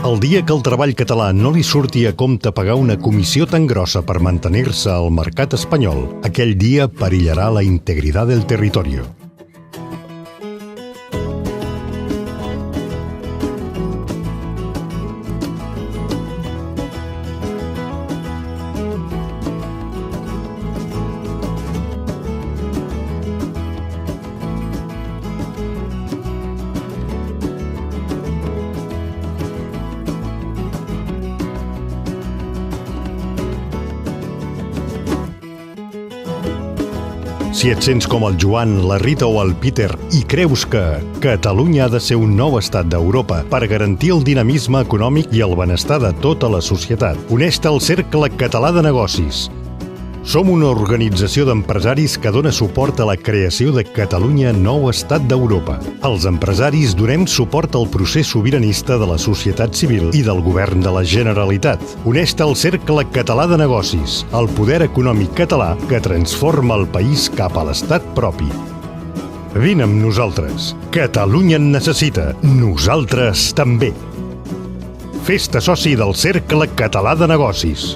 El dia que el treball català no li surti a compte pagar una comissió tan grossa per mantenir-se al mercat espanyol, aquell dia perillarà la integritat del territori. Si et sents com el Joan, la Rita o el Peter i creus que Catalunya ha de ser un nou estat d'Europa per garantir el dinamisme econòmic i el benestar de tota la societat, uneix-te al Cercle Català de Negocis. Som una organització d'empresaris que dona suport a la creació de Catalunya nou estat d'Europa. Els empresaris donem suport al procés sobiranista de la societat civil i del govern de la Generalitat. Uneix-te al Cercle Català de Negocis, el poder econòmic català que transforma el país cap a l'estat propi. Vine amb nosaltres. Catalunya en necessita. Nosaltres també. Fes-te soci del Cercle Català de Negocis.